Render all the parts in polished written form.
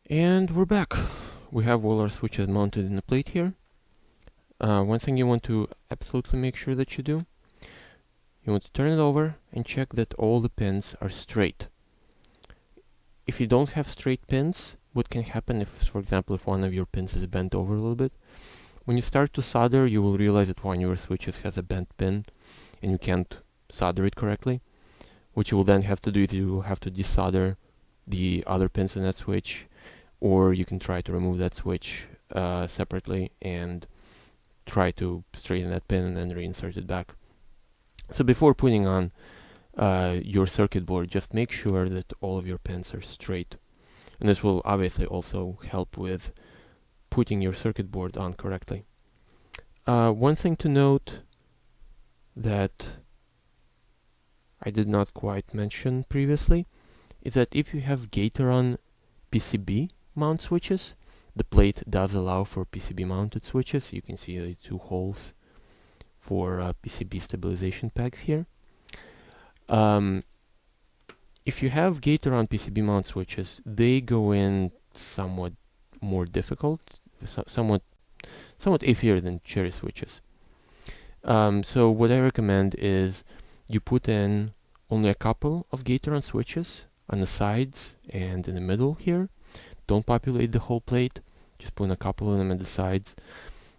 And we're back. We have all our switches mounted in the plate here. One thing you want to absolutely make sure that you do, you want to turn it over and check that all the pins are straight. If you don't have straight pins, what can happen if, for example, if one of your pins is bent over a little bit, when you start to solder, you will realize that one of your switches has a bent pin and you can't solder it correctly. What you will then have to do is you will have to desolder the other pins in that switch, or you can try to remove that switch separately and try to straighten that pin and then reinsert it back. So before putting on your circuit board, just make sure that all of your pins are straight. And this will obviously also help with putting your circuit board on correctly. One thing to note that I did not quite mention previously is that if you have Gateron PCB mount switches, the plate does allow for PCB mounted switches. You can see the two holes for PCB stabilization pegs here. If you have Gateron PCB mount switches, they go in somewhat more difficult, somewhat iffier than cherry switches. So what I recommend is you put in only a couple of Gateron switches on the sides and in the middle here. Don't populate the whole plate, just put in a couple of them at the sides.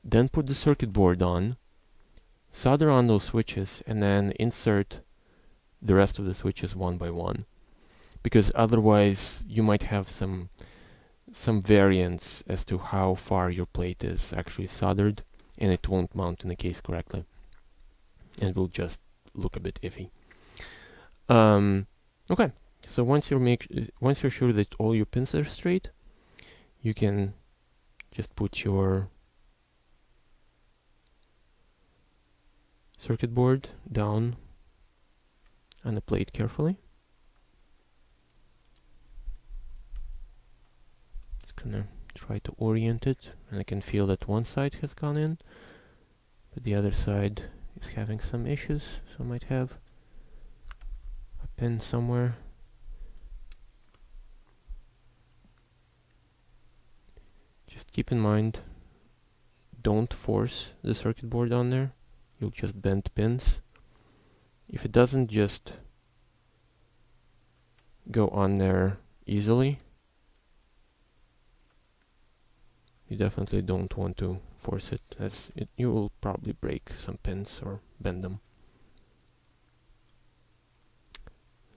Then put the circuit board on, solder on those switches, and then insert the rest of the switches one by one. Because otherwise you might have some variance as to how far your plate is actually soldered, and it won't mount in the case correctly. And it will just look a bit iffy. Okay, so once you're sure that all your pins are straight, you can just put your circuit board down on the plate carefully. Just gonna try to orient it, and I can feel that one side has gone in, but the other side is having some issues, so I might have a pin somewhere. Just keep in mind, don't force the circuit board on there. You'll just bend pins. If it doesn't just go on there easily, you definitely don't want to force it, as you will probably break some pins or bend them.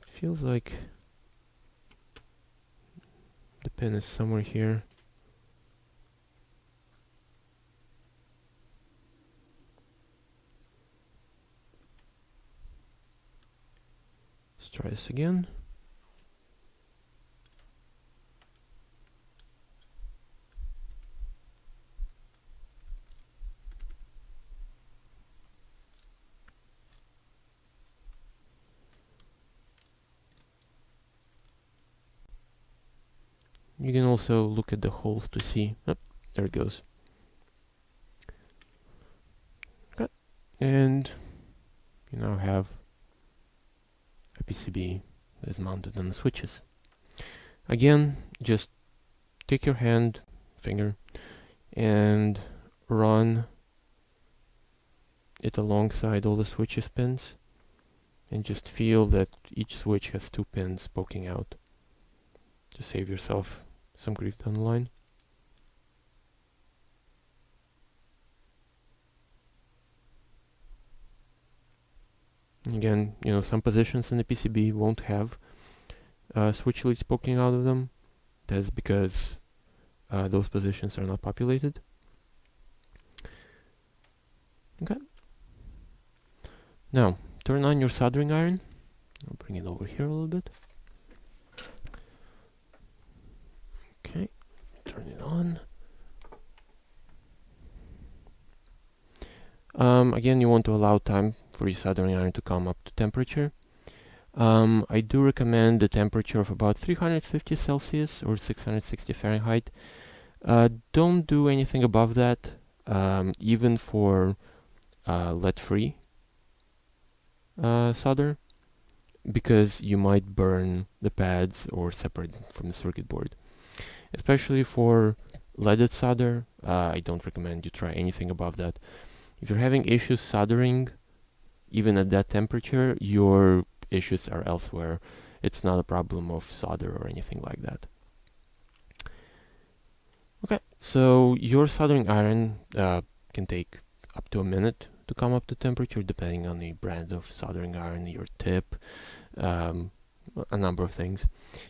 It feels like the pin is somewhere here. Let's try this again. You can also look at the holes to see. Oh, there it goes. Okay. And you now have a PCB that is mounted on the switches. Again, just take your finger, and run it alongside all the switches pins, and just feel that each switch has two pins poking out to save yourself some grief down the line. Again, some positions in the PCB won't have switch leads poking out of them. That's because those positions are not populated. Okay. Now, turn on your soldering iron. I'll bring it over here a little bit. Okay, turn it on. Again, you want to allow time for your soldering iron to come up to temperature. I do recommend the temperature of about 350 Celsius or 660 Fahrenheit. Don't do anything above that, even for lead-free solder, because you might burn the pads or separate them from the circuit board. especially for leaded solder. I don't recommend you try anything above that. If you're having issues soldering, even at that temperature, your issues are elsewhere. It's not a problem of solder or anything like that. Okay, so your soldering iron can take up to a minute to come up to temperature, depending on the brand of soldering iron, your tip, a number of things.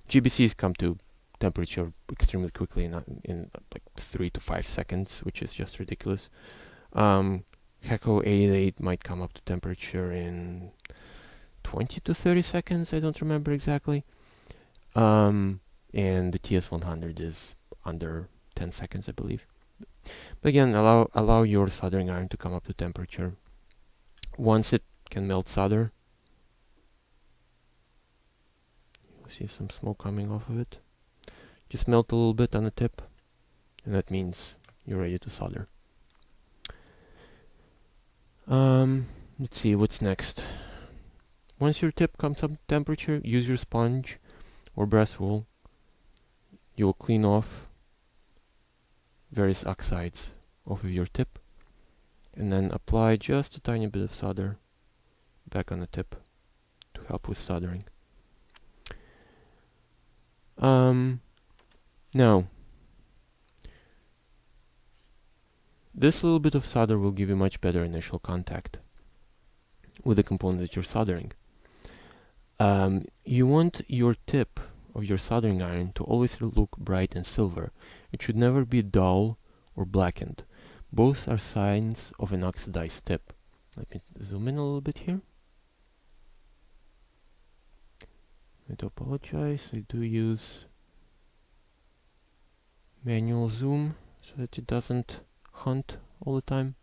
GBCs come to temperature extremely quickly in like 3 to 5 seconds, which is just ridiculous. Heko 88 might come up to temperature in 20 to 30 seconds, I don't remember exactly. And the TS100 is under 10 seconds, I believe. But again, allow your soldering iron to come up to temperature. Once it can melt solder, you see some smoke coming off of it. Just melt a little bit on the tip, and that means you're ready to solder. Let's see what's next. Once your tip comes up to temperature, use your sponge or brass wool. You will clean off various oxides off of your tip, and then apply just a tiny bit of solder back on the tip to help with soldering. Now, this little bit of solder will give you much better initial contact with the component that you're soldering. You want your tip of your soldering iron to always look bright and silver. It should never be dull or blackened. Both are signs of an oxidized tip. Let me zoom in a little bit here. I do apologize, I do use manual zoom so that it doesn't hunt all the time.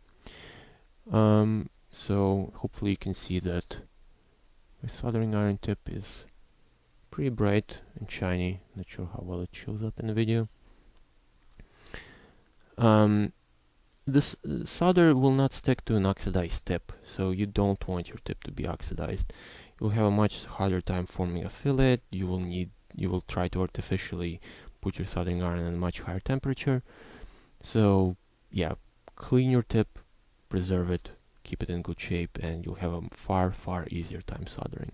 So hopefully you can see that my soldering iron tip is pretty bright and shiny. Not sure how well it shows up in the video. This solder will not stick to an oxidized tip, so you don't want your tip to be oxidized. You'll have a much harder time forming a fillet. You will try to artificially put your soldering iron at a much higher temperature. So yeah, clean your tip, preserve it, keep it in good shape, and you'll have a far easier time soldering.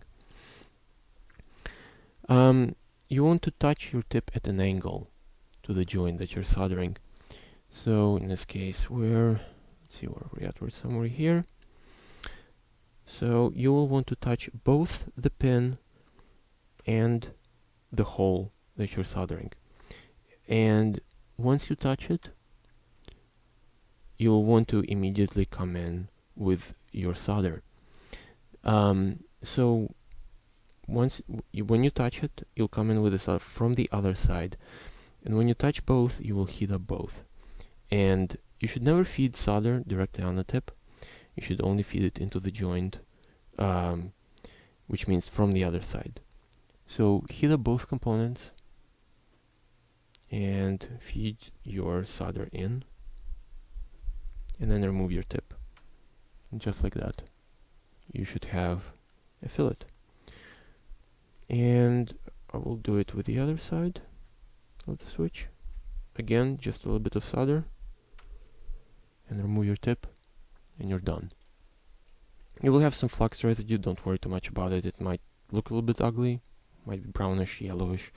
You want to touch your tip at an angle to the joint that you're soldering. So in this case, let's see where we're at. We're somewhere here. So you will want to touch both the pin and the hole that you're soldering. And once you touch it, you'll want to immediately come in with your solder. So when you touch it, you'll come in with the solder from the other side. And when you touch both, you will heat up both. And you should never feed solder directly on the tip. You should only feed it into the joint, which means from the other side. So heat up both components and feed your solder in, and then remove your tip. And just like that, you should have a fillet. And I will do it with the other side of the switch. Again, just a little bit of solder, and remove your tip, and you're done. You will have some flux residue, don't worry too much about it. It might look a little bit ugly, might be brownish, yellowish,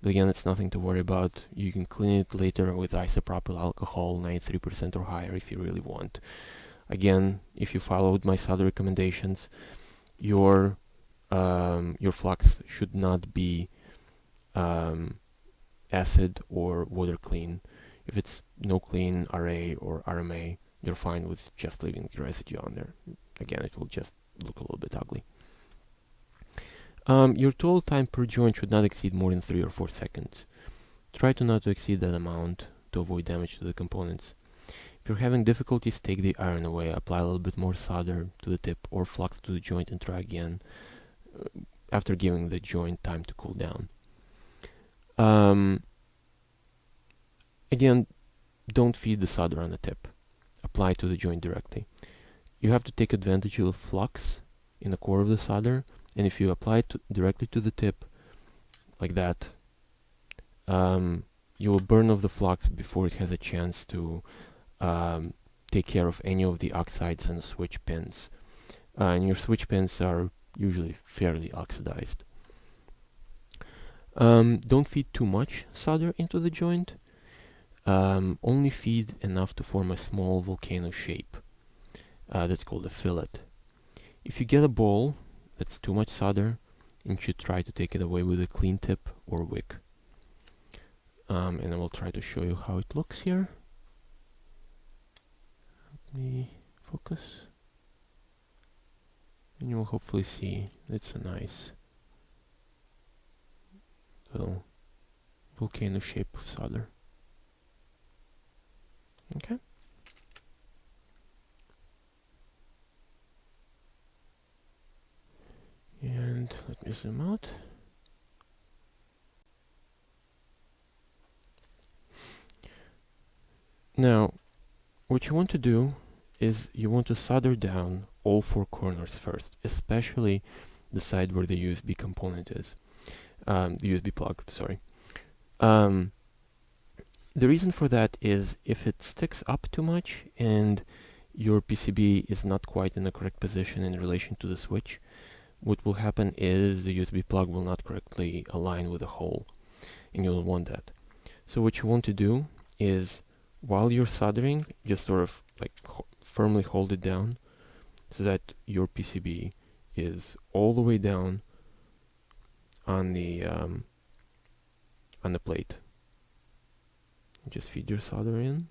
but again, it's nothing to worry about. You can clean it later with isopropyl alcohol, 93% or higher if you really want. Again, if you followed my solder recommendations, your flux should not be acid or water clean. If it's no clean RA or RMA, you're fine with just leaving the residue on there. Again, it will just look a little bit ugly. Your total time per joint should not exceed more than 3 or 4 seconds. Try to not to exceed that amount to avoid damage to the components. If you're having difficulties, take the iron away, apply a little bit more solder to the tip or flux to the joint, and try again after giving the joint time to cool down. Again, don't feed the solder on the tip. Apply to the joint directly. You have to take advantage of flux in the core of the solder, and if you apply it directly to the tip, like that, you will burn off the flux before it has a chance to take care of any of the oxides and switch pins. And your switch pins are usually fairly oxidized. Don't feed too much solder into the joint. Only feed enough to form a small volcano shape. That's called a fillet. If you get a ball that's too much solder, you should try to take it away with a clean tip or wick. And I will try to show you how it looks here. Let me focus. And you will hopefully see it's a nice little volcano shape of solder. Okay. And let me zoom out. Now, what you want to do is you want to solder down all four corners first, especially the side where the USB component is. The USB plug, sorry. The reason for that is if it sticks up too much and your PCB is not quite in the correct position in relation to the switch, what will happen is the USB plug will not correctly align with the hole, and you'll want that. So what you want to do is, while you're soldering, just sort of like firmly hold it down so that your PCB is all the way down on the plate. Just feed your solder in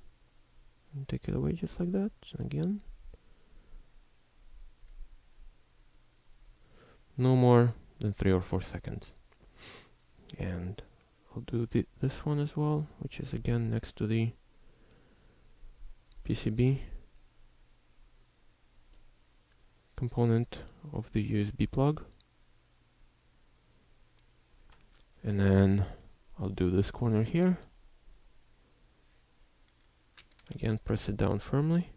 and take it away just like that. And again, no more than 3 or 4 seconds. And I'll do this one as well, which is again next to the PCB component of the USB plug. And then I'll do this corner here. Again, press it down firmly.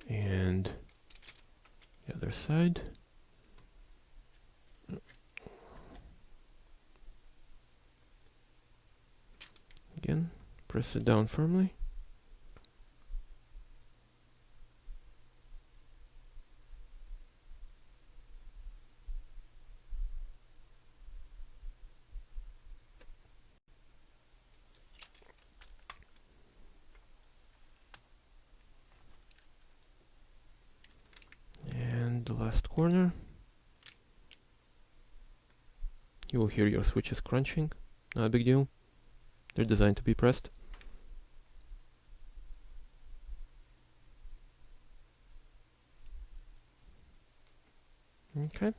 And the other side. Again, press it down firmly. The last corner, you will hear your switches crunching. Not a big deal. They're designed to be pressed. Okay.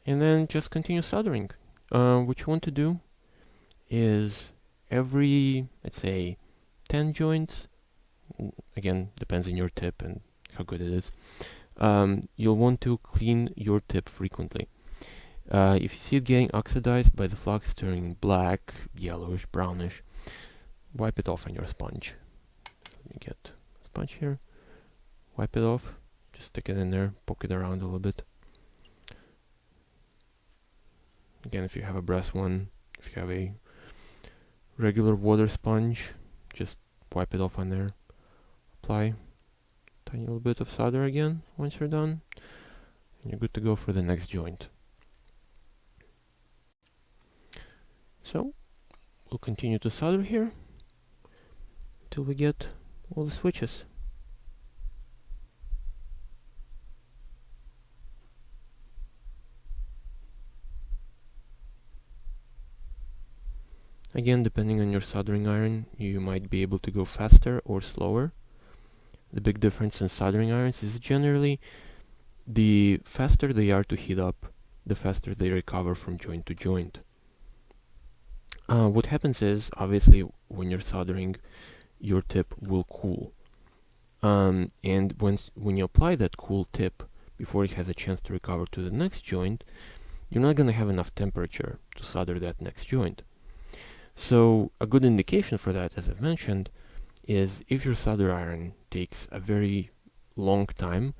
And then just continue soldering. What you want to do is every, let's say, 10 joints, again, depends on your tip and how good it is, you'll want to clean your tip frequently. If you see it getting oxidized by the flux, turning black, yellowish, brownish, wipe it off on your sponge. Let me get a sponge here. Wipe it off. Just stick it in there, poke it around a little bit. Again, if you have a brass one, if you have a regular water sponge, just wipe it off on there. Apply tiny little bit of solder again once you're done, and you're good to go for the next joint. So we'll continue to solder here until we get all the switches. Again, depending on your soldering iron, you might be able to go faster or slower. The big difference in soldering irons is generally the faster they are to heat up, the faster they recover from joint to joint. What happens is, obviously, when you're soldering, your tip will cool. And when you apply that cool tip before it has a chance to recover to the next joint, you're not going to have enough temperature to solder that next joint. So a good indication for that, as I've mentioned, is if your solder iron takes a very long time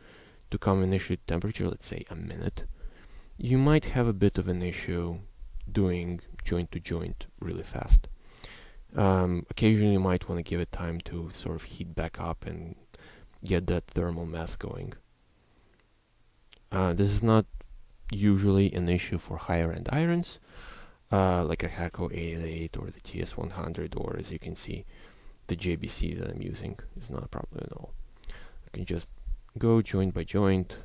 to come in issue temperature, let's say a minute, you might have a bit of an issue doing joint to joint really fast. Occasionally you might want to give it time to sort of heat back up and get that thermal mass going. This is not usually an issue for higher end irons, like a Hakko 888 or the TS100, or as you can see, the JBC that I'm using is not a problem at all. I can just go joint by joint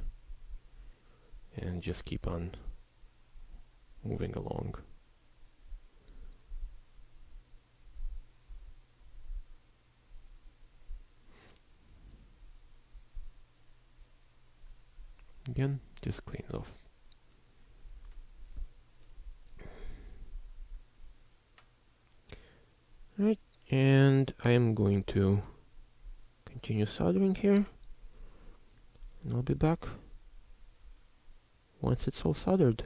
and just keep on moving along. Again, just clean it off. Alright, and I am going to continue soldering here, and I'll be back once it's all soldered.